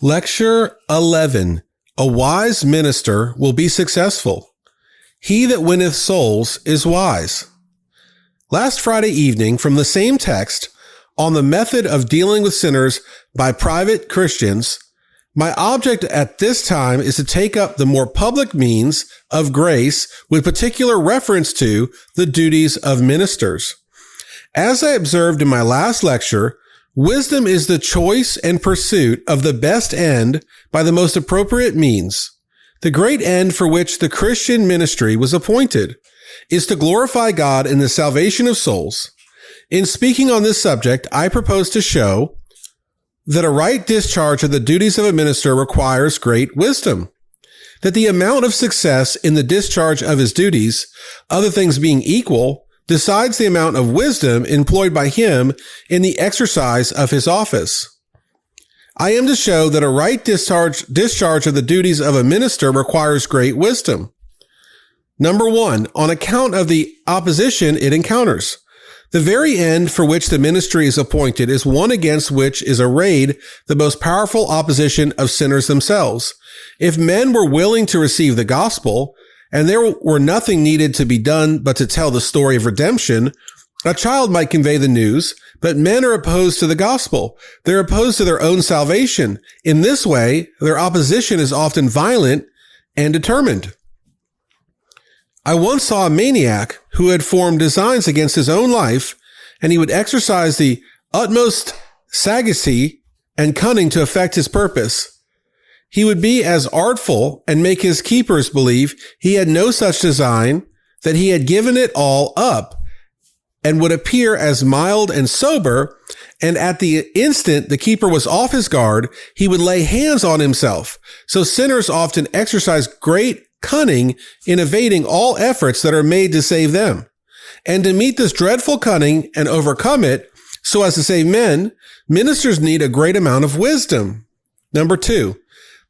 Lecture 11. A wise minister will be successful. He that winneth souls is wise. Last Friday evening, from the same text, on the method of dealing with sinners by private Christians, my object at this time is to take up the more public means of grace with particular reference to the duties of ministers. As I observed in my last lecture, wisdom is the choice and pursuit of the best end by the most appropriate means. The great end for which the Christian ministry was appointed is to glorify God in the salvation of souls. In speaking on this subject, I propose to show that a right discharge of the duties of a minister requires great wisdom, that the amount of success in the discharge of his duties, other things being equal, decides the amount of wisdom employed by him in the exercise of his office. I am to show that a right discharge of the duties of a minister requires great wisdom. Number one, on account of the opposition it encounters. The very end for which the ministry is appointed is one against which is arrayed the most powerful opposition of sinners themselves. If men were willing to receive the gospel, and there were nothing needed to be done but to tell the story of redemption, a child might convey the news, but men are opposed to the gospel. They're opposed to their own salvation. In this way, their opposition is often violent and determined. I once saw a maniac who had formed designs against his own life, and he would exercise the utmost sagacity and cunning to effect his purpose. He would be as artful and make his keepers believe he had no such design, that he had given it all up, and would appear as mild and sober, and at the instant the keeper was off his guard, he would lay hands on himself. So sinners often exercise great cunning in evading all efforts that are made to save them. And to meet this dreadful cunning and overcome it, so as to save men, ministers need a great amount of wisdom. Number two,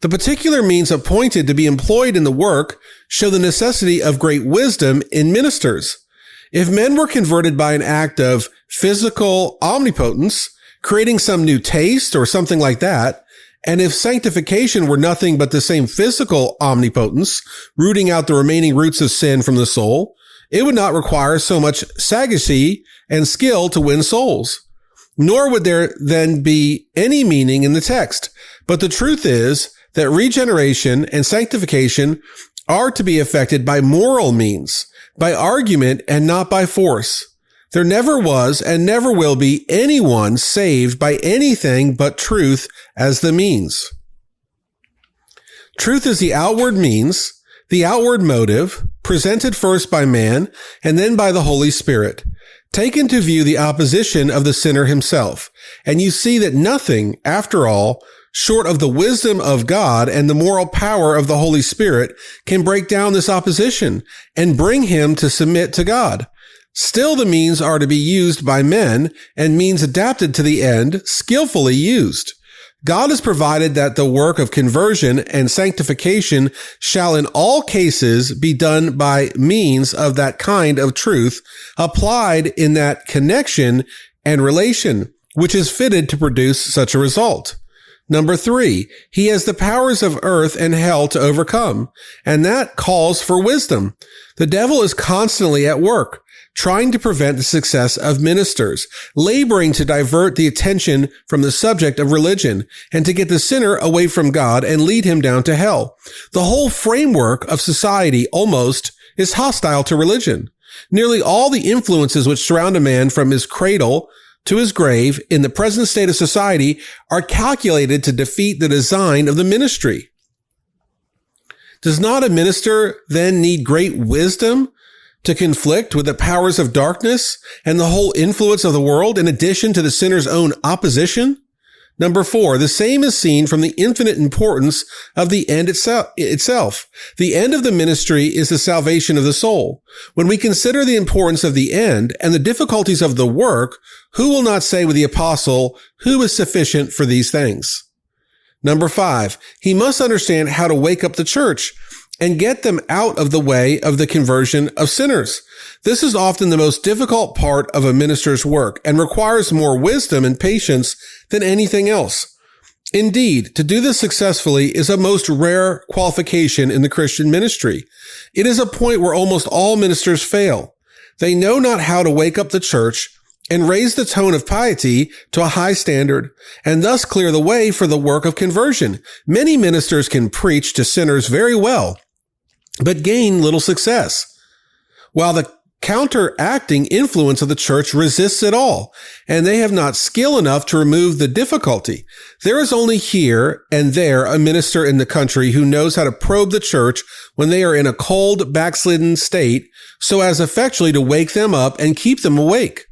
the particular means appointed to be employed in the work show the necessity of great wisdom in ministers. If men were converted by an act of physical omnipotence, creating some new taste or something like that, and if sanctification were nothing but the same physical omnipotence, rooting out the remaining roots of sin from the soul, it would not require so much sagacity and skill to win souls. Nor would there then be any meaning in the text. But the truth is that regeneration and sanctification are to be effected by moral means, by argument and not by force. There never was and never will be anyone saved by anything but truth as the means. Truth is the outward means, the outward motive, presented first by man and then by the Holy Spirit. Take into view the opposition of the sinner himself, and you see that nothing, after all, short of the wisdom of God and the moral power of the Holy Spirit, can break down this opposition and bring him to submit to God. Still, the means are to be used by men, and means adapted to the end, skillfully used. God has provided that the work of conversion and sanctification shall in all cases be done by means of that kind of truth applied in that connection and relation, which is fitted to produce such a result. Number three, he has the powers of earth and hell to overcome, and that calls for wisdom. The devil is constantly at work, trying to prevent the success of ministers, laboring to divert the attention from the subject of religion, and to get the sinner away from God and lead him down to hell. The whole framework of society almost is hostile to religion. Nearly all the influences which surround a man from his cradle to his grave in the present state of society are calculated to defeat the design of the ministry. Does not a minister then need great wisdom to conflict with the powers of darkness and the whole influence of the world in addition to the sinner's own opposition? Number four, the same is seen from the infinite importance of the end itself. The end of the ministry is the salvation of the soul. When we consider the importance of the end and the difficulties of the work, who will not say with the apostle, who is sufficient for these things? Number five, he must understand how to wake up the church and get them out of the way of the conversion of sinners. This is often the most difficult part of a minister's work and requires more wisdom and patience than anything else. Indeed, to do this successfully is a most rare qualification in the Christian ministry. It is a point where almost all ministers fail. They know not how to wake up the church and raise the tone of piety to a high standard, and thus clear the way for the work of conversion. Many ministers can preach to sinners very well, but gain little success, while the counteracting influence of the church resists it all, and they have not skill enough to remove the difficulty. There is only here and there a minister in the country who knows how to probe the church when they are in a cold, backslidden state, so as effectually to wake them up and keep them awake.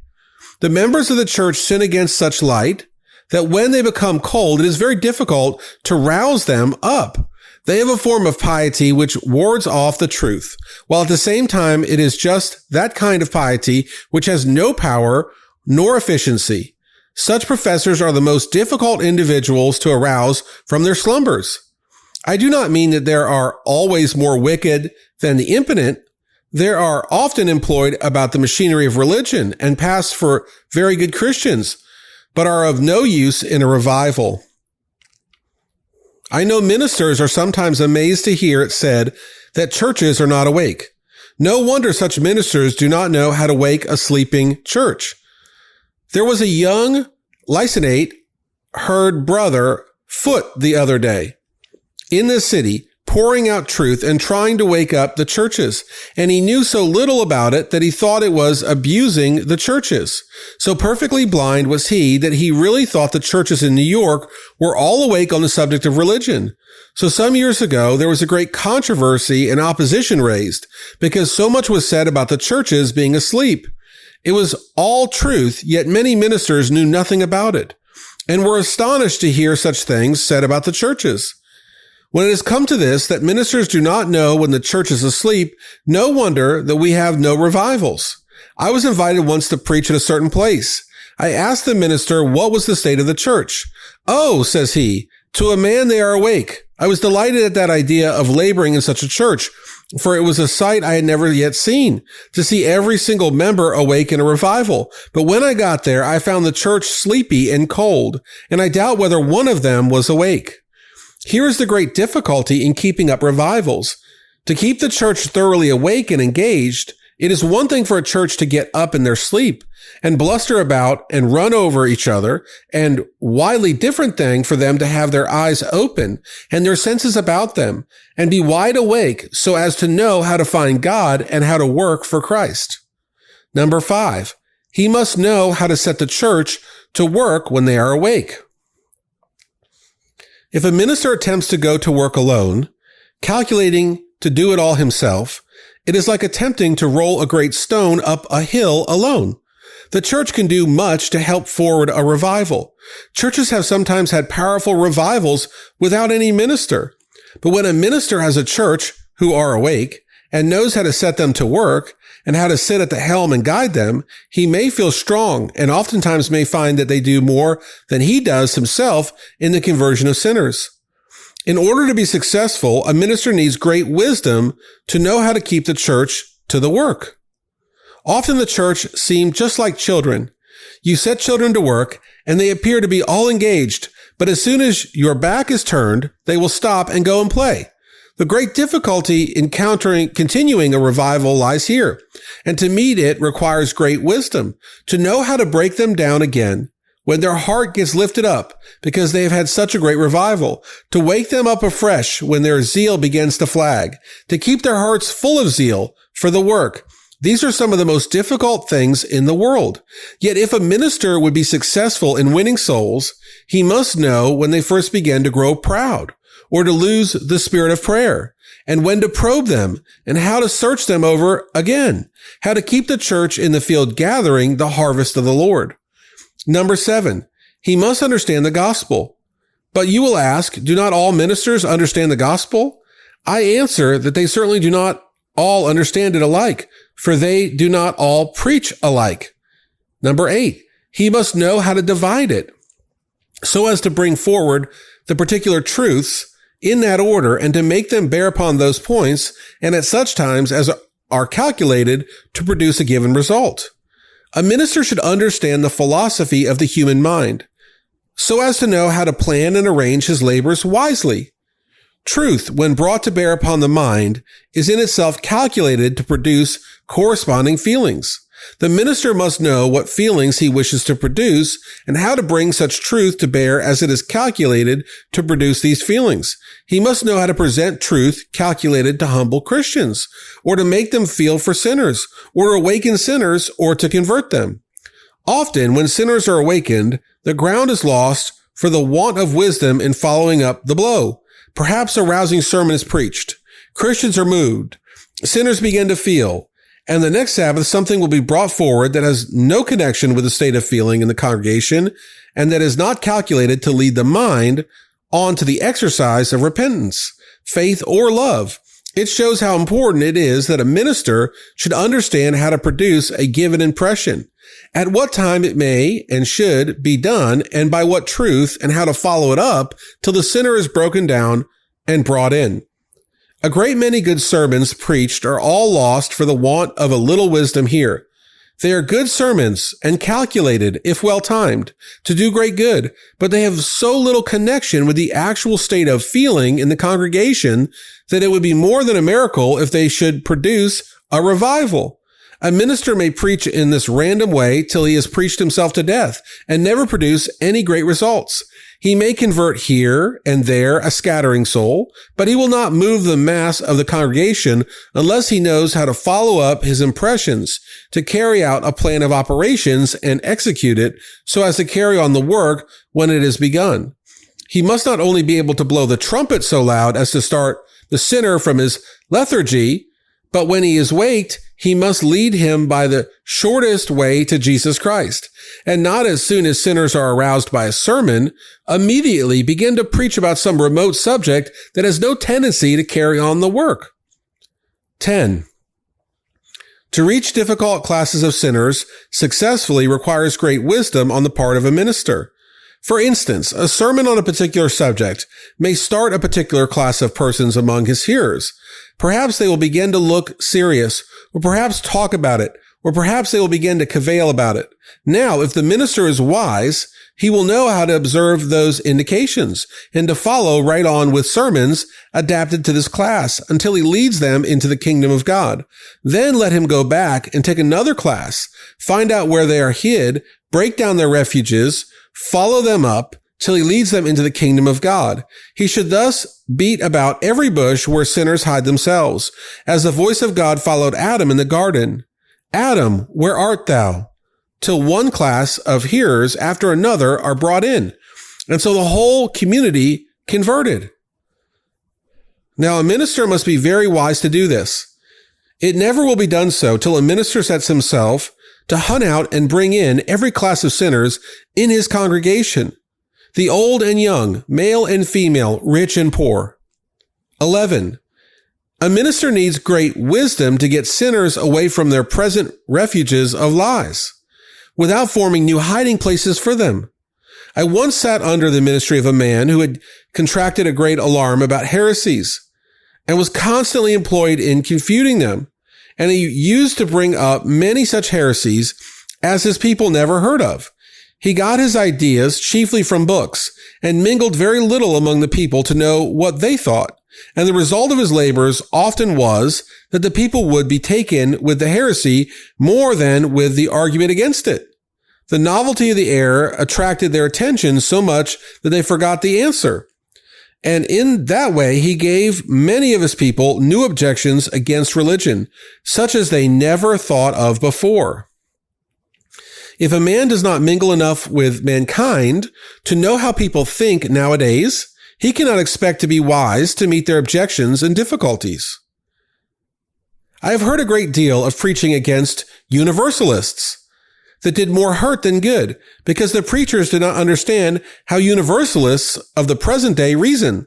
The members of the church sin against such light that when they become cold, it is very difficult to rouse them up. They have a form of piety which wards off the truth, while at the same time it is just that kind of piety which has no power nor efficiency. Such professors are the most difficult individuals to arouse from their slumbers. I do not mean that there are always more wicked than the impotent. There are often employed about the machinery of religion and pass for very good Christians, but are of no use in a revival. I know ministers are sometimes amazed to hear it said that churches are not awake. No wonder such ministers do not know how to wake a sleeping church. There was a young licentiate heard Brother Foot the other day in the city pouring out truth and trying to wake up the churches. And he knew so little about it that he thought it was abusing the churches. So perfectly blind was he that he really thought the churches in New York were all awake on the subject of religion. So some years ago, there was a great controversy and opposition raised because so much was said about the churches being asleep. It was all truth, yet many ministers knew nothing about it and were astonished to hear such things said about the churches. When it has come to this, that ministers do not know when the church is asleep, no wonder that we have no revivals. I was invited once to preach at a certain place. I asked the minister what was the state of the church. "Oh," says he, "to a man they are awake." I was delighted at that idea of laboring in such a church, for it was a sight I had never yet seen, to see every single member awake in a revival. But when I got there, I found the church sleepy and cold, and I doubt whether one of them was awake. Here is the great difficulty in keeping up revivals. To keep the church thoroughly awake and engaged, it is one thing for a church to get up in their sleep and bluster about and run over each other, and widely different thing for them to have their eyes open and their senses about them and be wide awake so as to know how to find God and how to work for Christ. Number 5, he must know how to set the church to work when they are awake. If a minister attempts to go to work alone, calculating to do it all himself, it is like attempting to roll a great stone up a hill alone. The church can do much to help forward a revival. Churches have sometimes had powerful revivals without any minister. But when a minister has a church who are awake and knows how to set them to work and how to sit at the helm and guide them, he may feel strong and oftentimes may find that they do more than he does himself in the conversion of sinners. In order to be successful, a minister needs great wisdom to know how to keep the church to the work. Often the church seems just like children. You set children to work and they appear to be all engaged, but as soon as your back is turned, they will stop and go and play. The great difficulty in continuing a revival lies here, and to meet it requires great wisdom, to know how to break them down again when their heart gets lifted up because they have had such a great revival, to wake them up afresh when their zeal begins to flag, to keep their hearts full of zeal for the work. These are some of the most difficult things in the world. Yet if a minister would be successful in winning souls, he must know when they first begin to grow proud or to lose the spirit of prayer, and when to probe them and how to search them over again, how to keep the church in the field gathering the harvest of the Lord. Number 7, he must understand the gospel. But you will ask, do not all ministers understand the gospel? I answer that they certainly do not all understand it alike, for they do not all preach alike. Number 8, he must know how to divide it so as to bring forward the particular truths in that order and to make them bear upon those points and at such times as are calculated to produce a given result. A minister should understand the philosophy of the human mind. so as to know how to plan and arrange his labors wisely. Truth, when brought to bear upon the mind, is in itself calculated to produce corresponding feelings. The minister must know what feelings he wishes to produce and how to bring such truth to bear as it is calculated to produce these feelings. He must know how to present truth calculated to humble Christians, or to make them feel for sinners, or to awaken sinners, or to convert them. Often, when sinners are awakened, the ground is lost for the want of wisdom in following up the blow. Perhaps a rousing sermon is preached. Christians are moved. Sinners begin to feel. And the next Sabbath, something will be brought forward that has no connection with the state of feeling in the congregation and that is not calculated to lead the mind on to the exercise of repentance, faith, or love. It shows how important it is that a minister should understand how to produce a given impression, at what time it may and should be done, and by what truth, and how to follow it up till the sinner is broken down and brought in. A great many good sermons preached are all lost for the want of a little wisdom here. They are good sermons and calculated, if well timed, to do great good, but they have so little connection with the actual state of feeling in the congregation that it would be more than a miracle if they should produce a revival. A minister may preach in this random way till he has preached himself to death and never produce any great results. He may convert here and there a scattering soul, but he will not move the mass of the congregation unless he knows how to follow up his impressions, to carry out a plan of operations and execute it so as to carry on the work when it is begun. He must not only be able to blow the trumpet so loud as to start the sinner from his lethargy, but when he is waked, he must lead him by the shortest way to Jesus Christ, and not as soon as sinners are aroused by a sermon, immediately begin to preach about some remote subject that has no tendency to carry on the work. 10. To reach difficult classes of sinners successfully requires great wisdom on the part of a minister. For instance, a sermon on a particular subject may start a particular class of persons among his hearers. Perhaps they will begin to look serious, or perhaps talk about it, or perhaps they will begin to cavil about it. Now, if the minister is wise, he will know how to observe those indications and to follow right on with sermons adapted to this class until he leads them into the kingdom of God. Then let him go back and take another class, find out where they are hid, break down their refuges, follow them up till he leads them into the kingdom of God. He should thus beat about every bush where sinners hide themselves, as the voice of God followed Adam in the garden. Adam, where art thou? Till one class of hearers after another are brought in, and so the whole community converted. Now, a minister must be very wise to do this. It never will be done so till a minister sets himself to hunt out and bring in every class of sinners in his congregation, the old and young, male and female, rich and poor. 11. A minister needs great wisdom to get sinners away from their present refuges of lies, without forming new hiding places for them. I once sat under the ministry of a man who had contracted a great alarm about heresies and was constantly employed in confuting them. And he used to bring up many such heresies as his people never heard of. He got his ideas chiefly from books and mingled very little among the people to know what they thought. And the result of his labors often was that the people would be taken with the heresy more than with the argument against it. The novelty of the error attracted their attention so much that they forgot the answer. And in that way, he gave many of his people new objections against religion, such as they never thought of before. If a man does not mingle enough with mankind to know how people think nowadays, he cannot expect to be wise to meet their objections and difficulties. I have heard a great deal of preaching against universalists that did more hurt than good, because the preachers did not understand how universalists of the present day reason.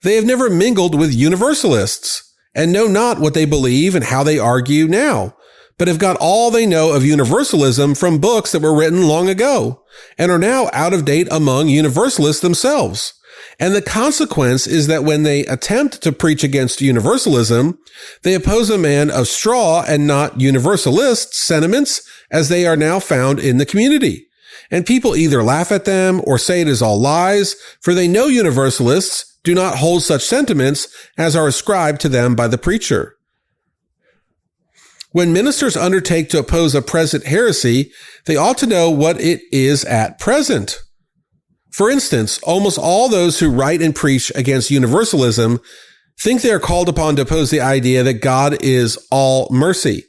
They have never mingled with universalists and know not what they believe and how they argue now, but have got all they know of universalism from books that were written long ago and are now out of date among universalists themselves. And the consequence is that when they attempt to preach against universalism, they oppose a man of straw and not universalist sentiments as they are now found in the community. and people either laugh at them or say it is all lies, for they know Universalists do not hold such sentiments as are ascribed to them by the preacher. When ministers undertake to oppose a present heresy, they ought to know what it is at present. For instance, almost all those who write and preach against universalism think they are called upon to oppose the idea that God is all mercy.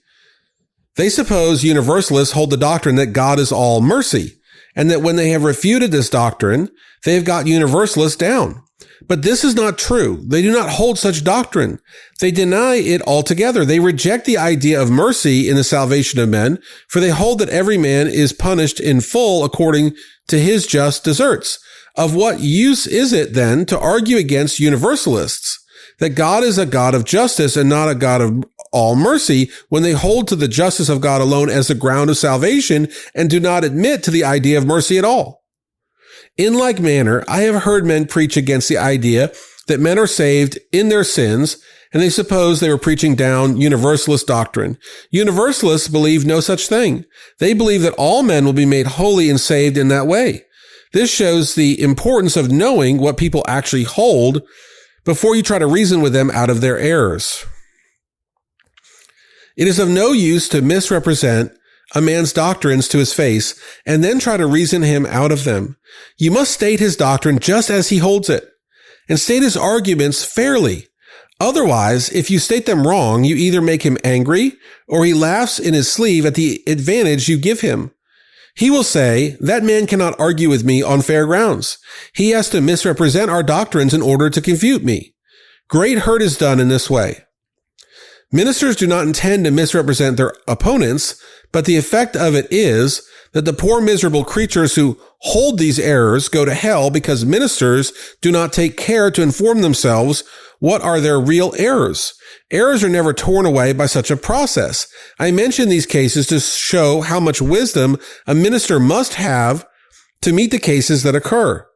They suppose universalists hold the doctrine that God is all mercy, and that when they have refuted this doctrine, they have got universalists down. But this is not true. They do not hold such doctrine. They deny it altogether. They reject the idea of mercy in the salvation of men, for they hold that every man is punished in full according to his just deserts. Of what use is it then to argue against universalists that God is a God of justice and not a God of all mercy when they hold to the justice of God alone as the ground of salvation and do not admit to the idea of mercy at all? In like manner, I have heard men preach against the idea that men are saved in their sins, and they suppose they were preaching down Universalist doctrine. Universalists believe no such thing. They believe that all men will be made holy and saved in that way. This shows the importance of knowing what people actually hold before you try to reason with them out of their errors. It is of no use to misrepresent a man's doctrines to his face and then try to reason him out of them. You must state his doctrine just as he holds it, and state his arguments fairly. Otherwise, if you state them wrong, you either make him angry or he laughs in his sleeve at the advantage you give him. He will say, that man cannot argue with me on fair grounds. He has to misrepresent our doctrines in order to confute me. Great hurt is done in this way. Ministers do not intend to misrepresent their opponents, but the effect of it is that the poor miserable creatures who hold these errors go to hell because ministers do not take care to inform themselves what are their real errors. Errors are never torn away by such a process. I mention these cases to show how much wisdom a minister must have to meet the cases that occur.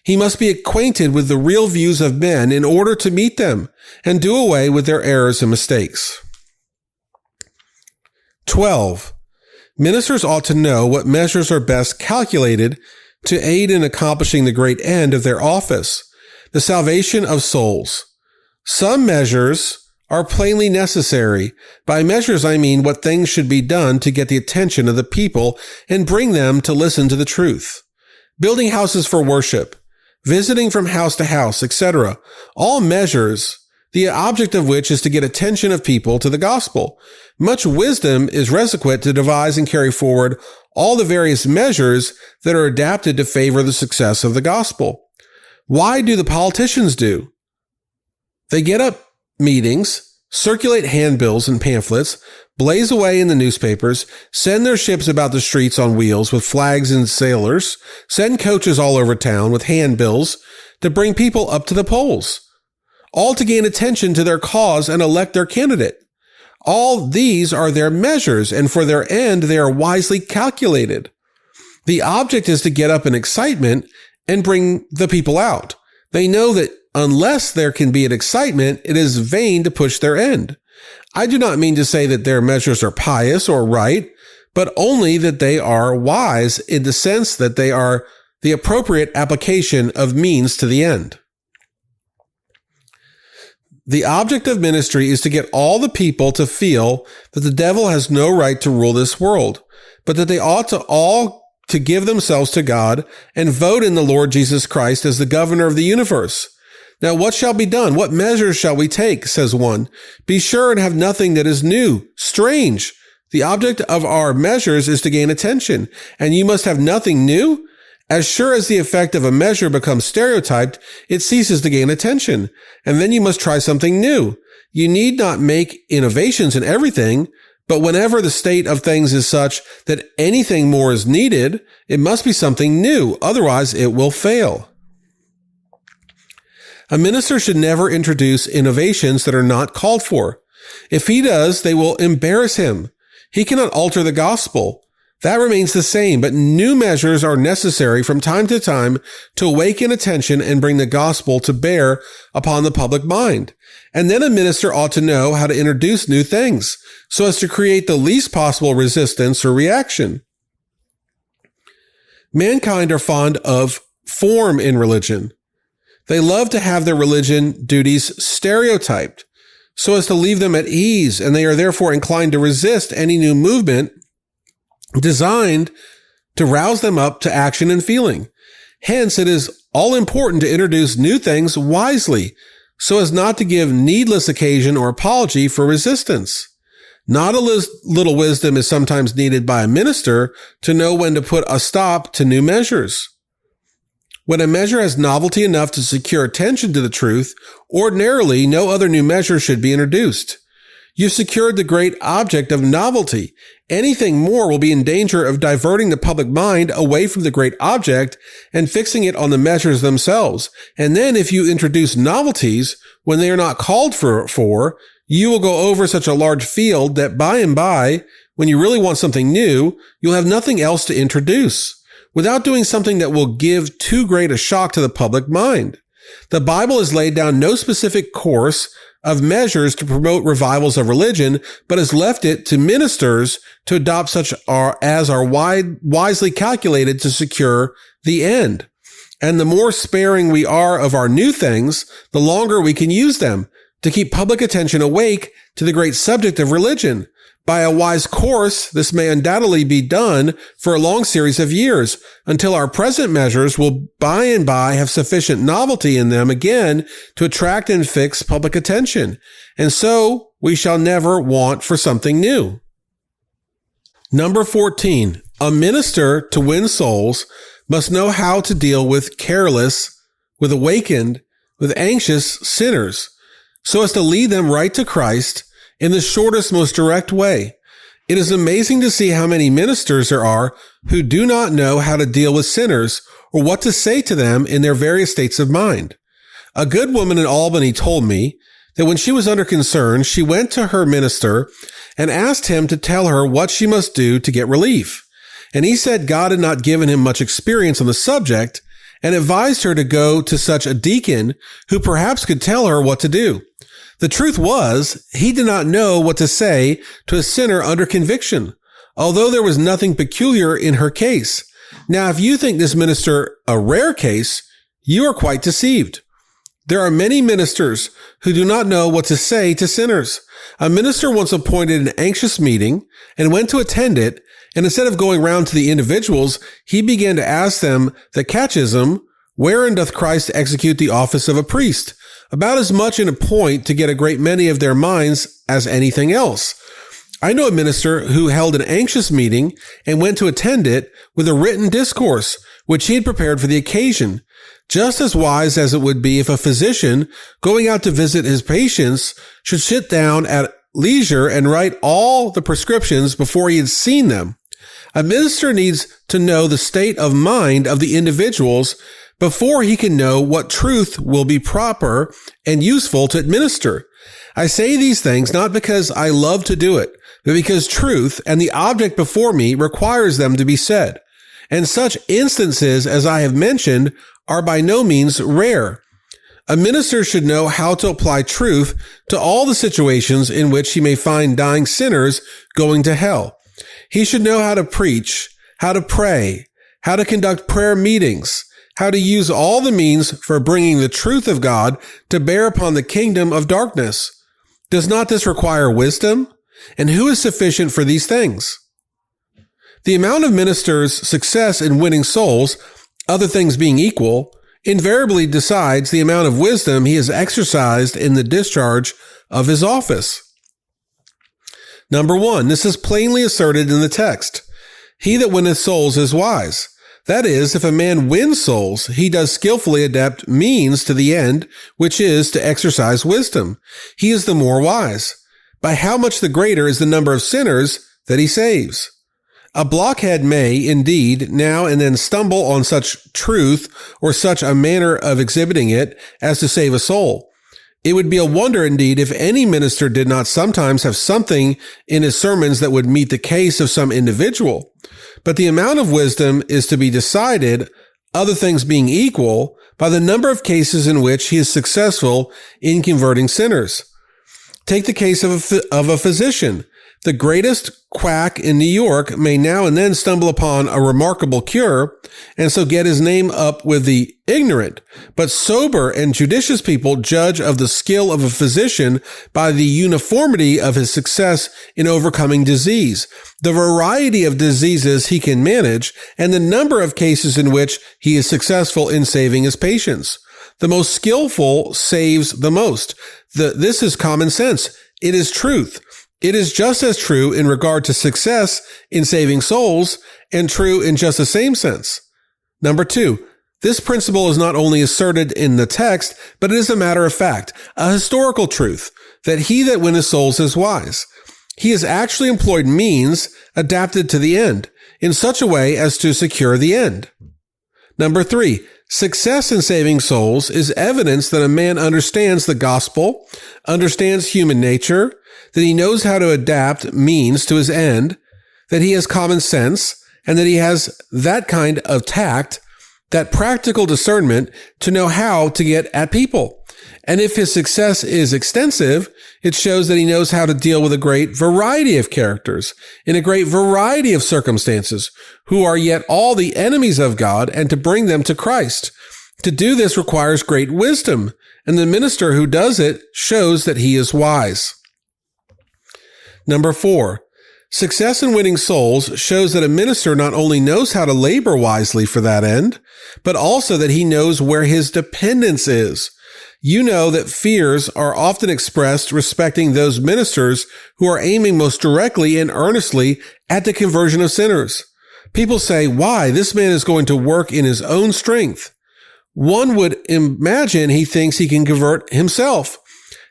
He must be acquainted with the real views of men in order to meet them and do away with their errors and mistakes. 12. Ministers ought to know what measures are best calculated to aid in accomplishing the great end of their office, the salvation of souls. Some measures are plainly necessary. By measures, I mean what things should be done to get the attention of the people and bring them to listen to the truth. Building houses for worship, visiting from house to house, etc. All measures, the object of which is to get attention of people to the gospel. Much wisdom is requisite to devise and carry forward all the various measures that are adapted to favor the success of the gospel. Why do the politicians do? They get up meetings, circulate handbills and pamphlets, blaze away in the newspapers, send their ships about the streets on wheels with flags and sailors, send coaches all over town with handbills to bring people up to the polls, all to gain attention to their cause and elect their candidate. All these are their measures, and for their end they are wisely calculated. The object is to get up an excitement and bring the people out. They know that unless there can be an excitement, it is vain to push their end. I do not mean to say that their measures are pious or right, but only that they are wise in the sense that they are the appropriate application of means to the end. The object of ministry is to get all the people to feel that the devil has no right to rule this world, but that they ought to all to give themselves to God and vote in the Lord Jesus Christ as the governor of the universe. Now, what shall be done? What measures shall we take? Says one. Be sure and have nothing that is new, strange. The object of our measures is to gain attention, and you must have nothing new. As sure as the effect of a measure becomes stereotyped, it ceases to gain attention, and then you must try something new. You need not make innovations in everything, but whenever the state of things is such that anything more is needed, it must be something new, otherwise it will fail. A minister should never introduce innovations that are not called for. If he does, they will embarrass him. He cannot alter the gospel. That remains the same, but new measures are necessary from time to time to awaken attention and bring the gospel to bear upon the public mind. And then a minister ought to know how to introduce new things so as to create the least possible resistance or reaction. Mankind are fond of form in religion. They love to have their religion duties stereotyped so as to leave them at ease, and they are therefore inclined to resist any new movement designed to rouse them up to action and feeling. Hence, it is all important to introduce new things wisely so as not to give needless occasion or apology for resistance. Not a little wisdom is sometimes needed by a minister to know when to put a stop to new measures. When a measure has novelty enough to secure attention to the truth, ordinarily no other new measure should be introduced. You've secured the great object of novelty. Anything more will be in danger of diverting the public mind away from the great object and fixing it on the measures themselves. And then if you introduce novelties when they are not called for, you will go over such a large field that by and by, when you really want something new, you'll have nothing else to introduce, without doing something that will give too great a shock to the public mind. The Bible has laid down no specific course of measures to promote revivals of religion, but has left it to ministers to adopt such as are wisely calculated to secure the end. And the more sparing we are of our new things, the longer we can use them to keep public attention awake to the great subject of religion. By a wise course, this may undoubtedly be done for a long series of years, until our present measures will by and by have sufficient novelty in them again to attract and fix public attention. And so we shall never want for something new. Number 14, a minister to win souls must know how to deal with careless, with awakened, with anxious sinners, so as to lead them right to Christ in the shortest, most direct way. It is amazing to see how many ministers there are who do not know how to deal with sinners or what to say to them in their various states of mind. A good woman in Albany told me that when she was under concern, she went to her minister and asked him to tell her what she must do to get relief. And he said God had not given him much experience on the subject and advised her to go to such a deacon who perhaps could tell her what to do. The truth was, he did not know what to say to a sinner under conviction, although there was nothing peculiar in her case. Now, if you think this minister a rare case, you are quite deceived. There are many ministers who do not know what to say to sinners. A minister once appointed an anxious meeting and went to attend it, and instead of going round to the individuals, he began to ask them the catechism, wherein doth Christ execute the office of a priest? About as much in a point to get a great many of their minds as anything else. I know a minister who held an anxious meeting and went to attend it with a written discourse, which he had prepared for the occasion, just as wise as it would be if a physician going out to visit his patients should sit down at leisure and write all the prescriptions before he had seen them. A minister needs to know the state of mind of the individuals before he can know what truth will be proper and useful to administer. I say these things not because I love to do it, but because truth and the object before me requires them to be said. And such instances as I have mentioned are by no means rare. A minister should know how to apply truth to all the situations in which he may find dying sinners going to hell. He should know how to preach, how to pray, how to conduct prayer meetings, how to use all the means for bringing the truth of God to bear upon the kingdom of darkness. Does not this require wisdom? And who is sufficient for these things? The amount of ministers' success in winning souls, other things being equal, invariably decides the amount of wisdom he has exercised in the discharge of his office. Number 1, this is plainly asserted in the text. He that winneth souls is wise. That is, if a man wins souls, he does skillfully adapt means to the end, which is to exercise wisdom. He is the more wise. By how much the greater is the number of sinners that he saves. A blockhead may, indeed, now and then stumble on such truth or such a manner of exhibiting it as to save a soul. It would be a wonder indeed if any minister did not sometimes have something in his sermons that would meet the case of some individual. But the amount of wisdom is to be decided, other things being equal, by the number of cases in which he is successful in converting sinners. Take the case of a physician. The greatest quack in New York may now and then stumble upon a remarkable cure, and so get his name up with the ignorant. But sober and judicious people judge of the skill of a physician by the uniformity of his success in overcoming disease, the variety of diseases he can manage, and the number of cases in which he is successful in saving his patients. The most skillful saves the most. This is common sense. It is truth. It is just as true in regard to success in saving souls and true in just the same sense. Number 2, this principle is not only asserted in the text, but it is a matter of fact, a historical truth, that he that winneth souls is wise. He has actually employed means adapted to the end in such a way as to secure the end. Number 3, success in saving souls is evidence that a man understands the gospel, understands human nature, that he knows how to adapt means to his end, that he has common sense, and that he has that kind of tact, that practical discernment to know how to get at people. And if his success is extensive, it shows that he knows how to deal with a great variety of characters in a great variety of circumstances who are yet all the enemies of God, and to bring them to Christ. To do this requires great wisdom, and the minister who does it shows that he is wise. Number 4, success in winning souls shows that a minister not only knows how to labor wisely for that end, but also that he knows where his dependence is. You know that fears are often expressed respecting those ministers who are aiming most directly and earnestly at the conversion of sinners. People say, why? This man is going to work in his own strength. One would imagine he thinks he can convert himself.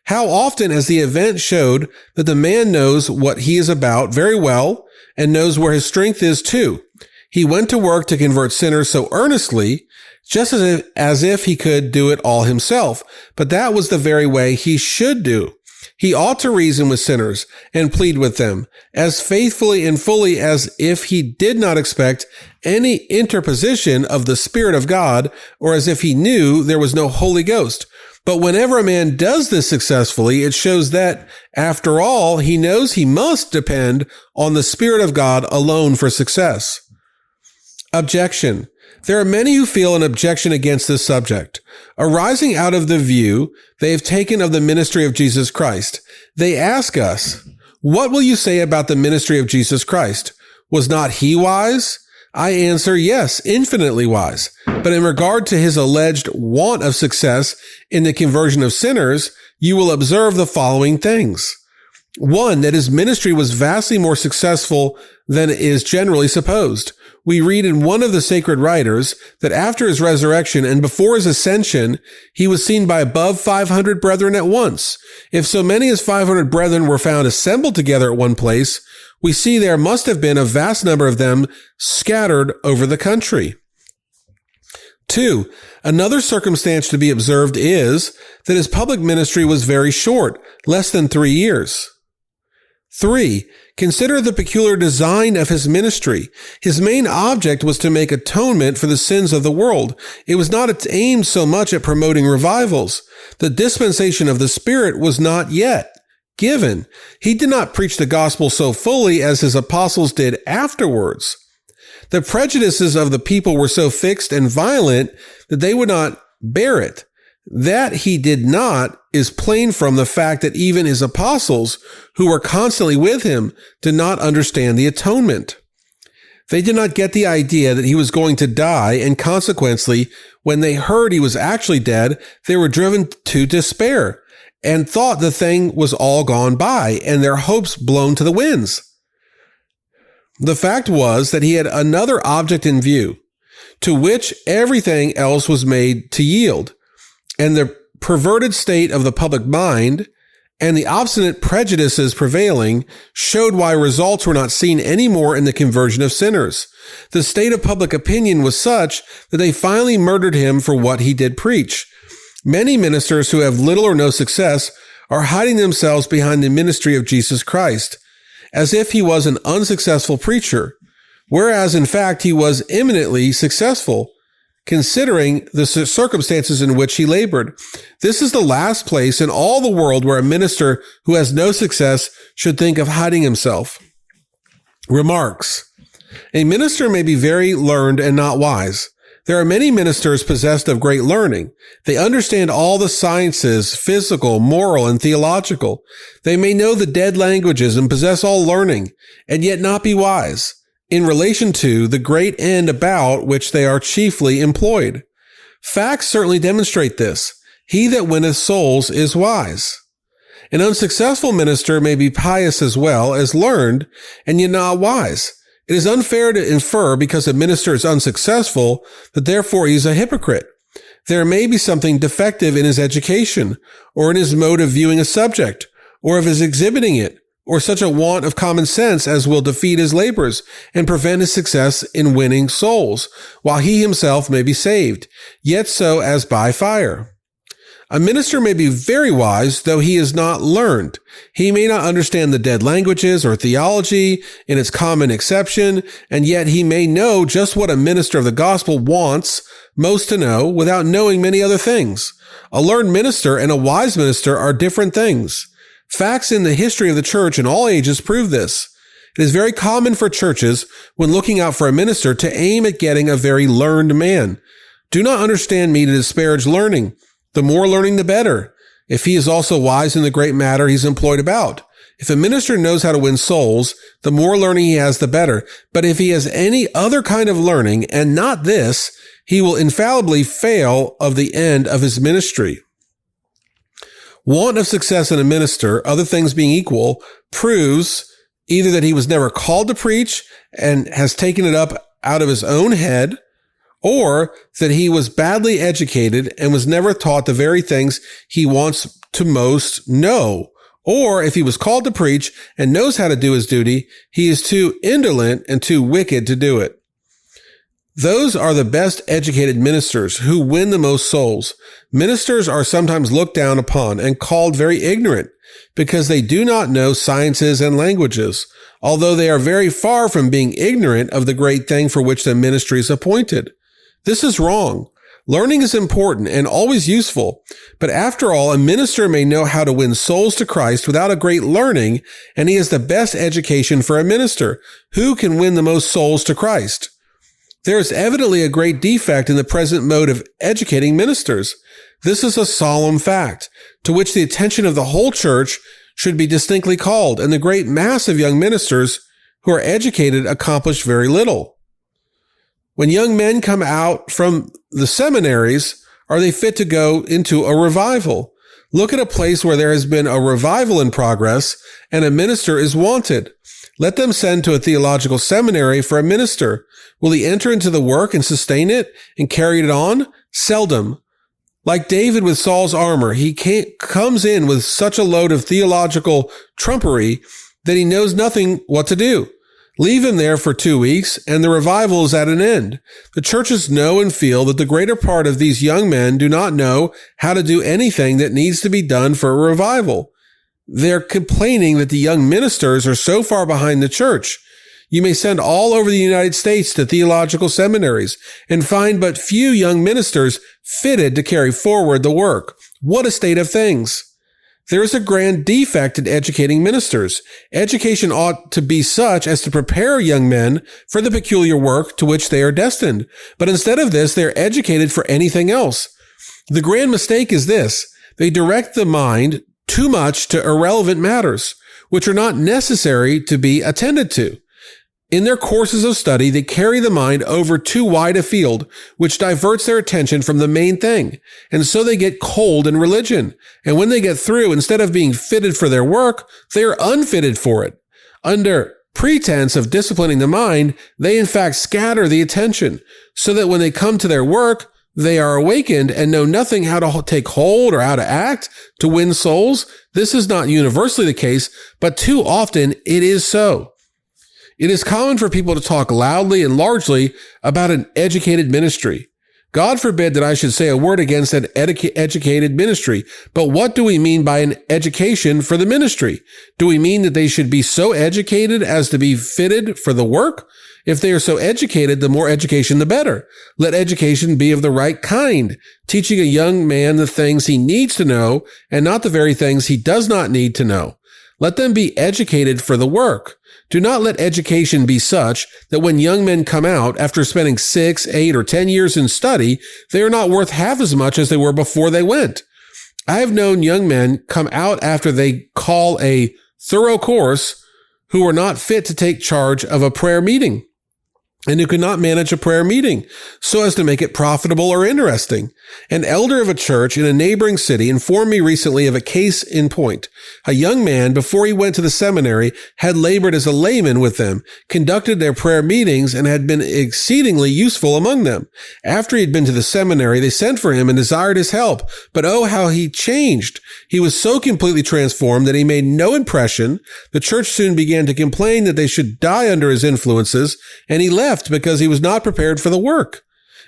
How often has the event showed that the man knows what he is about very well and knows where his strength is too. He went to work to convert sinners so earnestly, just as if he could do it all himself. But that was the very way he should do. He ought to reason with sinners and plead with them as faithfully and fully as if he did not expect any interposition of the Spirit of God, or as if he knew there was no Holy Ghost. But whenever a man does this successfully, it shows that, after all, he knows he must depend on the Spirit of God alone for success. Objection. There are many who feel an objection against this subject, arising out of the view they have taken of the ministry of Jesus Christ. They ask us, what will you say about the ministry of Jesus Christ? Was not he wise? I answer, yes, infinitely wise. But in regard to his alleged want of success in the conversion of sinners, you will observe the following things. 1, that his ministry was vastly more successful than is generally supposed. We read in one of the sacred writers that after his resurrection and before his ascension, he was seen by above 500 brethren at once. If so many as 500 brethren were found assembled together at one place, we see there must have been a vast number of them scattered over the country. 2, another circumstance to be observed is that his public ministry was very short, less than 3 years. 3, consider the peculiar design of his ministry. His main object was to make atonement for the sins of the world. It was not aimed so much at promoting revivals. The dispensation of the Spirit was not yet given. He did not preach the gospel so fully as his apostles did afterwards. The prejudices of the people were so fixed and violent that they would not bear it. That he did not is plain from the fact that even his apostles, who were constantly with him, did not understand the atonement. They did not get the idea that he was going to die, and consequently, when they heard he was actually dead, they were driven to despair and thought the thing was all gone by and their hopes blown to the winds. The fact was that he had another object in view, to which everything else was made to yield, and the perverted state of the public mind and the obstinate prejudices prevailing showed why results were not seen any more in the conversion of sinners. The state of public opinion was such that they finally murdered him for what he did preach. Many ministers who have little or no success are hiding themselves behind the ministry of Jesus Christ, as if he was an unsuccessful preacher, whereas in fact he was eminently successful, considering the circumstances in which he labored. This is the last place in all the world where a minister who has no success should think of hiding himself. Remarks. A minister may be very learned and not wise. There are many ministers possessed of great learning. They understand all the sciences, physical, moral, and theological. They may know the dead languages and possess all learning, and yet not be wise in relation to the great end about which they are chiefly employed. Facts certainly demonstrate this. He that winneth souls is wise. An unsuccessful minister may be pious as well as learned, and yet not wise. It is unfair to infer because a minister is unsuccessful that therefore he is a hypocrite. There may be something defective in his education, or in his mode of viewing a subject, or of his exhibiting it, or such a want of common sense as will defeat his labors and prevent his success in winning souls, while he himself may be saved, yet so as by fire. A minister may be very wise, though he is not learned. He may not understand the dead languages or theology in its common acception, and yet he may know just what a minister of the gospel wants most to know without knowing many other things. A learned minister and a wise minister are different things. Facts in the history of the church in all ages prove this. It is very common for churches, when looking out for a minister, to aim at getting a very learned man. Do not understand me to disparage learning. The more learning, the better, if he is also wise in the great matter he's employed about. If a minister knows how to win souls, the more learning he has, the better. But if he has any other kind of learning, and not this, he will infallibly fail of the end of his ministry. Want of success in a minister, other things being equal, proves either that he was never called to preach and has taken it up out of his own head, or that he was badly educated and was never taught the very things he wants to most know. Or if he was called to preach and knows how to do his duty, he is too indolent and too wicked to do it. Those are the best educated ministers who win the most souls. Ministers are sometimes looked down upon and called very ignorant because they do not know sciences and languages, although they are very far from being ignorant of the great thing for which the ministry is appointed. This is wrong. Learning is important and always useful, but after all, a minister may know how to win souls to Christ without a great learning, and he has the best education for a minister. Who can win the most souls to Christ? There is evidently a great defect in the present mode of educating ministers. This is a solemn fact, to which the attention of the whole church should be distinctly called, and the great mass of young ministers who are educated accomplish very little. When young men come out from the seminaries, are they fit to go into a revival? Look at a place where there has been a revival in progress and a minister is wanted. Let them send to a theological seminary for a minister. Will he enter into the work and sustain it and carry it on? Seldom. Like David with Saul's armor, he comes in with such a load of theological trumpery that he knows nothing what to do. Leave him there for 2 weeks, and the revival is at an end. The churches know and feel that the greater part of these young men do not know how to do anything that needs to be done for a revival. They're complaining that the young ministers are so far behind the church. You may send all over the United States to theological seminaries and find but few young ministers fitted to carry forward the work. What a state of things! There is a grand defect in educating ministers. Education ought to be such as to prepare young men for the peculiar work to which they are destined. But instead of this, they are educated for anything else. The grand mistake is this: they direct the mind too much to irrelevant matters, which are not necessary to be attended to. In their courses of study, they carry the mind over too wide a field, which diverts their attention from the main thing. And so they get cold in religion. And when they get through, instead of being fitted for their work, they are unfitted for it. Under pretense of disciplining the mind, they in fact scatter the attention, so that when they come to their work, they are awakened and know nothing how to take hold or how to act to win souls. This is not universally the case, but too often it is so. It is common for people to talk loudly and largely about an educated ministry. God forbid that I should say a word against an educated ministry, but what do we mean by an education for the ministry? Do we mean that they should be so educated as to be fitted for the work? If they are so educated, the more education, the better. Let education be of the right kind, teaching a young man the things he needs to know and not the very things he does not need to know. Let them be educated for the work. Do not let education be such that when young men come out after spending 6, 8, or 10 years in study, they are not worth half as much as they were before they went. I have known young men come out after they call a thorough course who are not fit to take charge of a prayer meeting and who could not manage a prayer meeting so as to make it profitable or interesting. An elder of a church in a neighboring city informed me recently of a case in point. A young man, before he went to the seminary, had labored as a layman with them, conducted their prayer meetings, and had been exceedingly useful among them. After he had been to the seminary, they sent for him and desired his help. But oh, how he changed! He was so completely transformed that he made no impression. The church soon began to complain that they should die under his influences, and he left because he was not prepared for the work.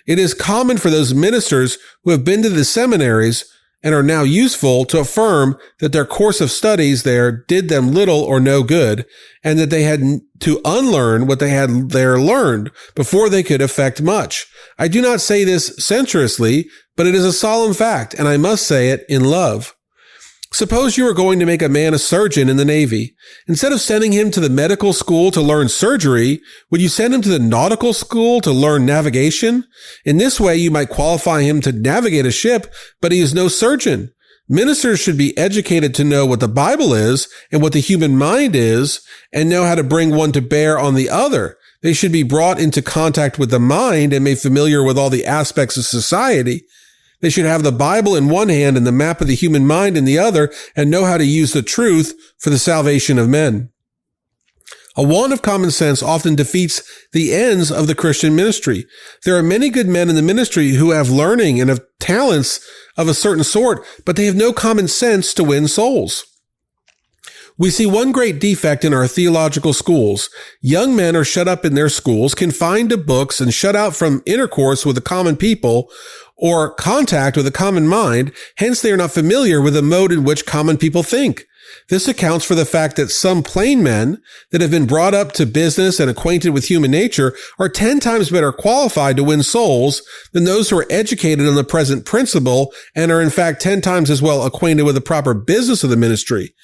It is common for those ministers who have been to the seminaries and are now useful to affirm that their course of studies there did them little or no good, and that they had to unlearn what they had there learned before they could effect much. I do not say this censoriously, but it is a solemn fact, and I must say it in love. Suppose you are going to make a man a surgeon in the Navy. Instead of sending him to the medical school to learn surgery, would you send him to the nautical school to learn navigation? In this way, you might qualify him to navigate a ship, but he is no surgeon. Ministers should be educated to know what the Bible is and what the human mind is, and know how to bring one to bear on the other. They should be brought into contact with the mind and made familiar with all the aspects of society. They should have the Bible in one hand and the map of the human mind in the other, and know how to use the truth for the salvation of men. A want of common sense often defeats the ends of the Christian ministry. There are many good men in the ministry who have learning and have talents of a certain sort, but they have no common sense to win souls. We see one great defect in our theological schools. Young men are shut up in their schools, confined to books, and shut out from intercourse with the common people or contact with a common mind. Hence, they are not familiar with the mode in which common people think. This accounts for the fact that some plain men that have been brought up to business and acquainted with human nature are 10 times better qualified to win souls than those who are educated on the present principle and are in fact 10 times as well acquainted with the proper business of the ministry.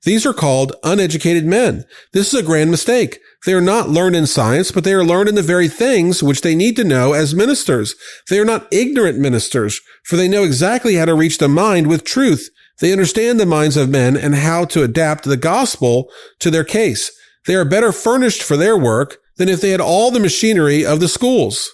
These are called uneducated men. This is a grand mistake. They are not learned in science, but they are learned in the very things which they need to know as ministers. They are not ignorant ministers, for they know exactly how to reach the mind with truth. They understand the minds of men and how to adapt the gospel to their case. They are better furnished for their work than if they had all the machinery of the schools.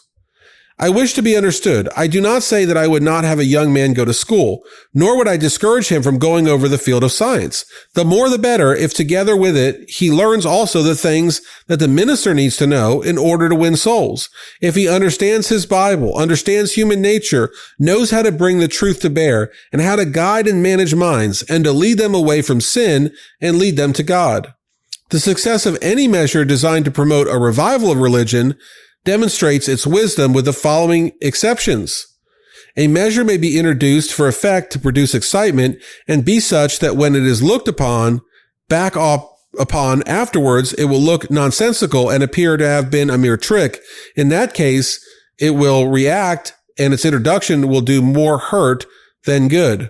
I wish to be understood. I do not say that I would not have a young man go to school, nor would I discourage him from going over the field of science. The more the better, if together with it, he learns also the things that the minister needs to know in order to win souls. If he understands his Bible, understands human nature, knows how to bring the truth to bear, and how to guide and manage minds, and to lead them away from sin and lead them to God. The success of any measure designed to promote a revival of religion demonstrates its wisdom with the following exceptions. A measure may be introduced for effect to produce excitement and be such that when it is looked upon, back upon afterwards, it will look nonsensical and appear to have been a mere trick. In that case, it will react and its introduction will do more hurt than good.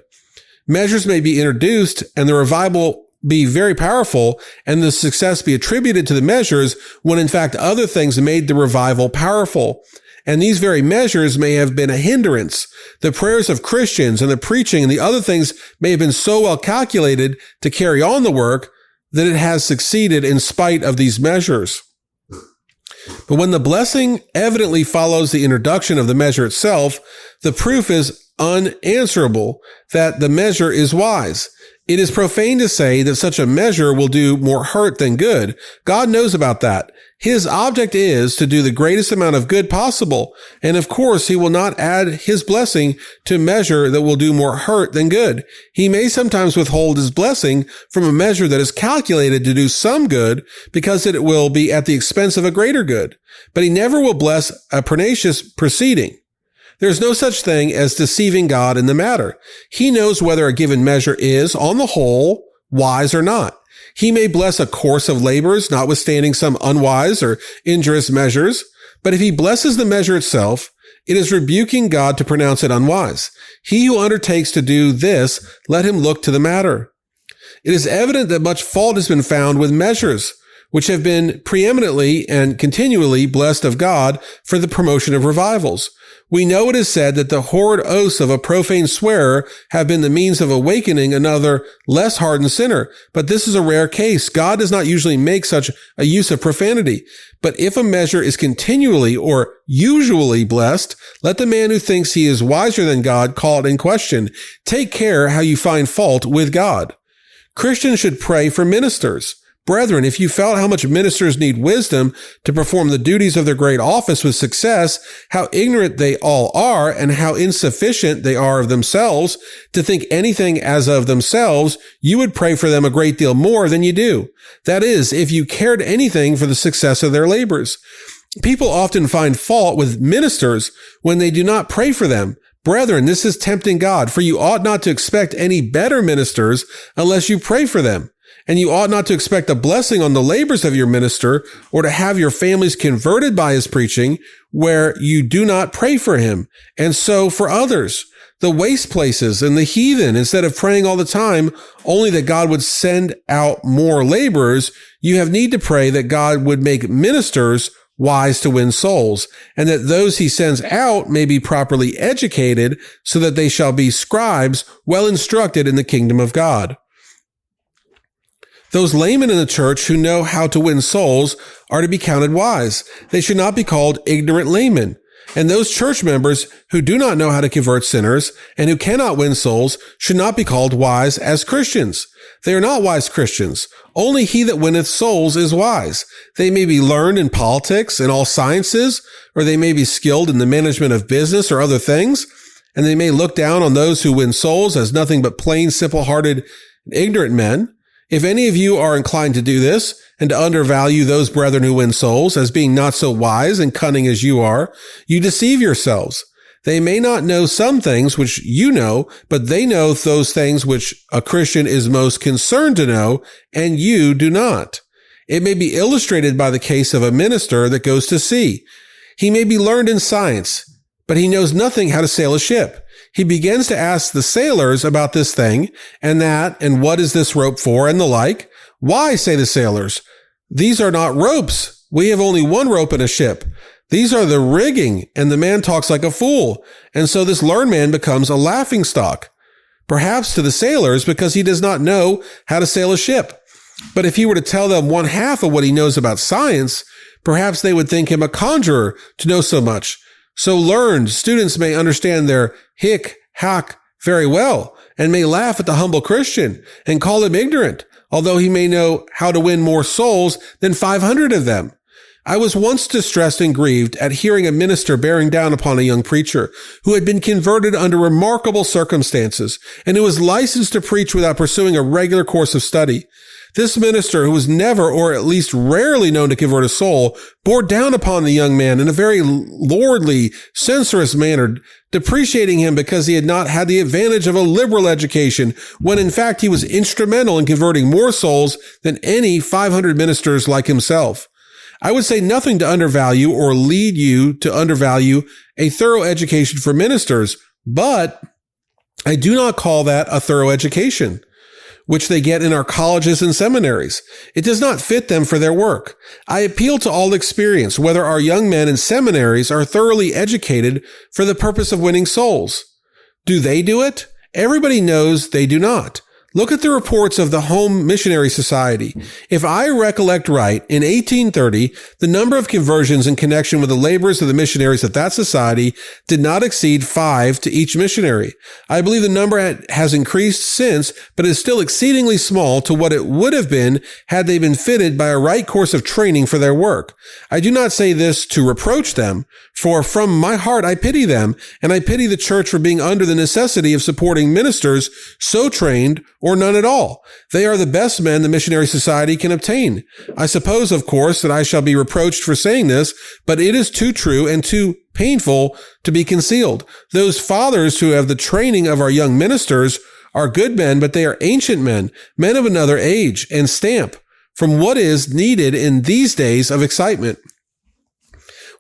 Measures may be introduced and the revival be very powerful and the success be attributed to the measures when in fact other things made the revival powerful. And these very measures may have been a hindrance. The prayers of Christians and the preaching and the other things may have been so well calculated to carry on the work that it has succeeded in spite of these measures. But when the blessing evidently follows the introduction of the measure itself, the proof is unanswerable that the measure is wise. It is profane to say that such a measure will do more hurt than good. God knows about that. His object is to do the greatest amount of good possible. And of course, he will not add his blessing to a measure that will do more hurt than good. He may sometimes withhold his blessing from a measure that is calculated to do some good because it will be at the expense of a greater good. But he never will bless a pernicious proceeding. There is no such thing as deceiving God in the matter. He knows whether a given measure is, on the whole, wise or not. He may bless a course of labors, notwithstanding some unwise or injurious measures. But if he blesses the measure itself, it is rebuking God to pronounce it unwise. He who undertakes to do this, let him look to the matter. It is evident that much fault has been found with measures, which have been preeminently and continually blessed of God for the promotion of revivals. We know it is said that the horrid oaths of a profane swearer have been the means of awakening another less hardened sinner. But this is a rare case. God does not usually make such a use of profanity. But if a measure is continually or usually blessed, let the man who thinks he is wiser than God call it in question. Take care how you find fault with God. Christians should pray for ministers. Brethren, if you felt how much ministers need wisdom to perform the duties of their great office with success, how ignorant they all are, and how insufficient they are of themselves to think anything as of themselves, you would pray for them a great deal more than you do. That is, if you cared anything for the success of their labors. People often find fault with ministers when they do not pray for them. Brethren, this is tempting God, for you ought not to expect any better ministers unless you pray for them. And you ought not to expect a blessing on the labors of your minister or to have your families converted by his preaching where you do not pray for him. And so for others, the waste places and the heathen, instead of praying all the time, only that God would send out more laborers, you have need to pray that God would make ministers wise to win souls, and that those he sends out may be properly educated so that they shall be scribes well instructed in the kingdom of God. Those laymen in the church who know how to win souls are to be counted wise. They should not be called ignorant laymen. And those church members who do not know how to convert sinners and who cannot win souls should not be called wise as Christians. They are not wise Christians. Only he that winneth souls is wise. They may be learned in politics and all sciences, or they may be skilled in the management of business or other things, and they may look down on those who win souls as nothing but plain, simple-hearted, ignorant men. If any of you are inclined to do this and to undervalue those brethren who win souls as being not so wise and cunning as you are, you deceive yourselves. They may not know some things which you know, but they know those things which a Christian is most concerned to know, and you do not. It may be illustrated by the case of a minister that goes to sea. He may be learned in science, but he knows nothing how to sail a ship. He begins to ask the sailors about this thing and that, and what is this rope for, and the like. Why, say the sailors, these are not ropes. We have only one rope in a ship. These are the rigging, and the man talks like a fool. And so this learned man becomes a laughingstock, perhaps to the sailors, because he does not know how to sail a ship. But if he were to tell them one half of what he knows about science, perhaps they would think him a conjurer to know so much. So learned students may understand their hic, hac very well, and may laugh at the humble Christian and call him ignorant, although he may know how to win more souls than 500 of them. I was once distressed and grieved at hearing a minister bearing down upon a young preacher who had been converted under remarkable circumstances and who was licensed to preach without pursuing a regular course of study. This minister, who was never or at least rarely known to convert a soul, bore down upon the young man in a very lordly, censorious manner, depreciating him because he had not had the advantage of a liberal education, when in fact he was instrumental in converting more souls than any 500 ministers like himself. I would say nothing to undervalue or lead you to undervalue a thorough education for ministers, but I do not call that a thorough education, which they get in our colleges and seminaries. It does not fit them for their work. I appeal to all experience, whether our young men in seminaries are thoroughly educated for the purpose of winning souls. Do they do it? Everybody knows they do not. Look at the reports of the Home Missionary Society. If I recollect right, in 1830, the number of conversions in connection with the labors of the missionaries of that society did not exceed 5 to each missionary. I believe the number has increased since, but is still exceedingly small to what it would have been had they been fitted by a right course of training for their work. I do not say this to reproach them, for from my heart I pity them, and I pity the church for being under the necessity of supporting ministers so trained or none at all. They are the best men the Missionary Society can obtain. I suppose, of course, that I shall be reproached for saying this, but it is too true and too painful to be concealed. Those fathers who have the training of our young ministers are good men, but they are ancient men, men of another age and stamp, from what is needed in these days of excitement,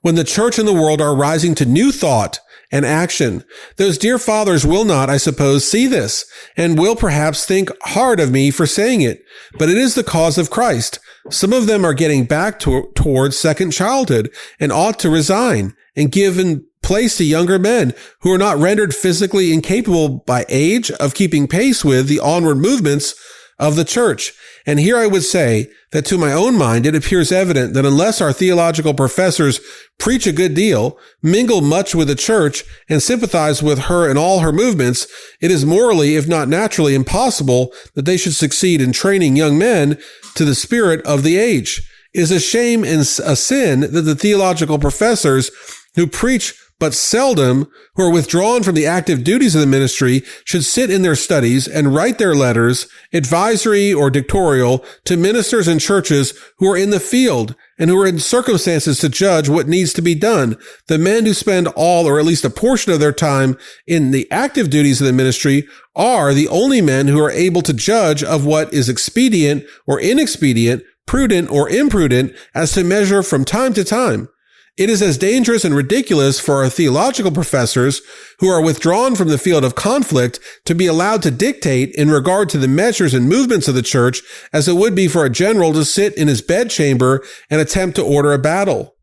when the church and the world are rising to new thought and action. Those dear fathers will not, I suppose, see this, and will perhaps think hard of me for saying it, but it is the cause of Christ. Some of them are getting back towards second childhood and ought to resign and give in place to younger men who are not rendered physically incapable by age of keeping pace with the onward movements of the church. And here I would say that to my own mind, it appears evident that unless our theological professors preach a good deal, mingle much with the church, and sympathize with her in all her movements, it is morally, if not naturally, impossible that they should succeed in training young men to the spirit of the age. It is a shame and a sin that the theological professors who preach but seldom, who are withdrawn from the active duties of the ministry, should sit in their studies and write their letters, advisory or dictatorial, to ministers and churches who are in the field and who are in circumstances to judge what needs to be done. The men who spend all or at least a portion of their time in the active duties of the ministry are the only men who are able to judge of what is expedient or inexpedient, prudent or imprudent, as to measure from time to time. It is as dangerous and ridiculous for our theological professors who are withdrawn from the field of conflict to be allowed to dictate in regard to the measures and movements of the church as it would be for a general to sit in his bedchamber and attempt to order a battle.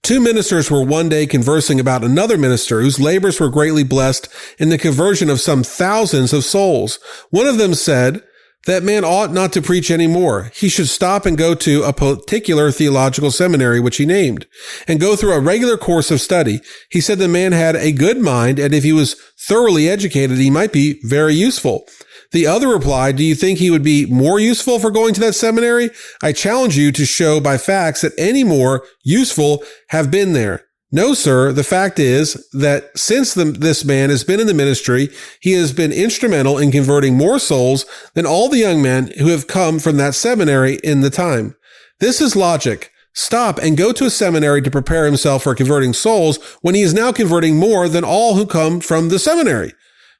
Two ministers were one day conversing about another minister whose labors were greatly blessed in the conversion of some thousands of souls. One of them said, "That man ought not to preach any more. He should stop and go to a particular theological seminary, which he named, and go through a regular course of study. He said the man had a good mind, and if he was thoroughly educated, he might be very useful." The other replied, "Do you think he would be more useful for going to that seminary? I challenge you to show by facts that any more useful have been there." "No, sir. The fact is that since this man has been in the ministry, he has been instrumental in converting more souls than all the young men who have come from that seminary in the time." This is logic. Stop and go to a seminary to prepare himself for converting souls when he is now converting more than all who come from the seminary.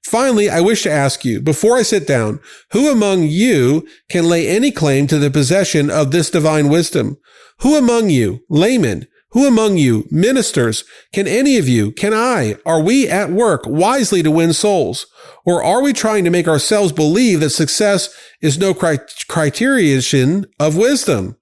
Finally, I wish to ask you, before I sit down, who among you can lay any claim to the possession of this divine wisdom? Who among you, laymen, who among you, ministers, can any of you, can I, are we at work wisely to win souls? Or are we trying to make ourselves believe that success is no criterion of wisdom?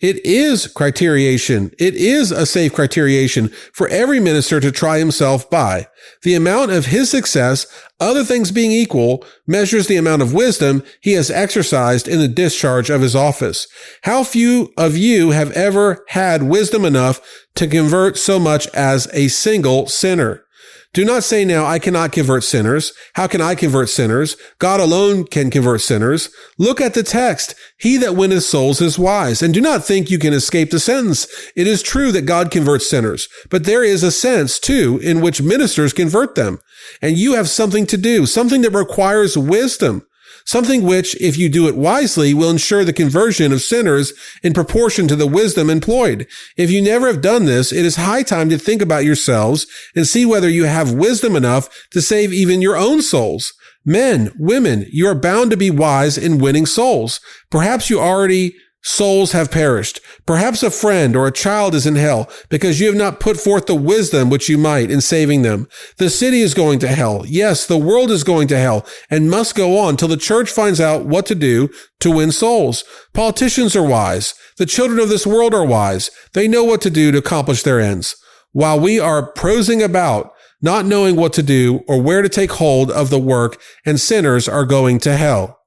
It is criteriation. It is a safe criteriation for every minister to try himself by. The amount of his success, other things being equal, measures the amount of wisdom he has exercised in the discharge of his office. How few of you have ever had wisdom enough to convert so much as a single sinner? Do not say now, "I cannot convert sinners." How can I convert sinners? God alone can convert sinners. Look at the text. "He that winneth souls is wise." And do not think you can escape the sentence. It is true that God converts sinners, but there is a sense, too, in which ministers convert them. And you have something to do, something that requires wisdom. Something which, if you do it wisely, will ensure the conversion of sinners in proportion to the wisdom employed. If you never have done this, it is high time to think about yourselves and see whether you have wisdom enough to save even your own souls. Men, women, you are bound to be wise in winning souls. Perhaps you already souls have perished. Perhaps a friend or a child is in hell because you have not put forth the wisdom which you might in saving them. The city is going to hell. Yes, the world is going to hell and must go on till the church finds out what to do to win souls. Politicians are wise. The children of this world are wise. They know what to do to accomplish their ends. While we are prosing about, not knowing what to do or where to take hold of the work, and sinners are going to hell.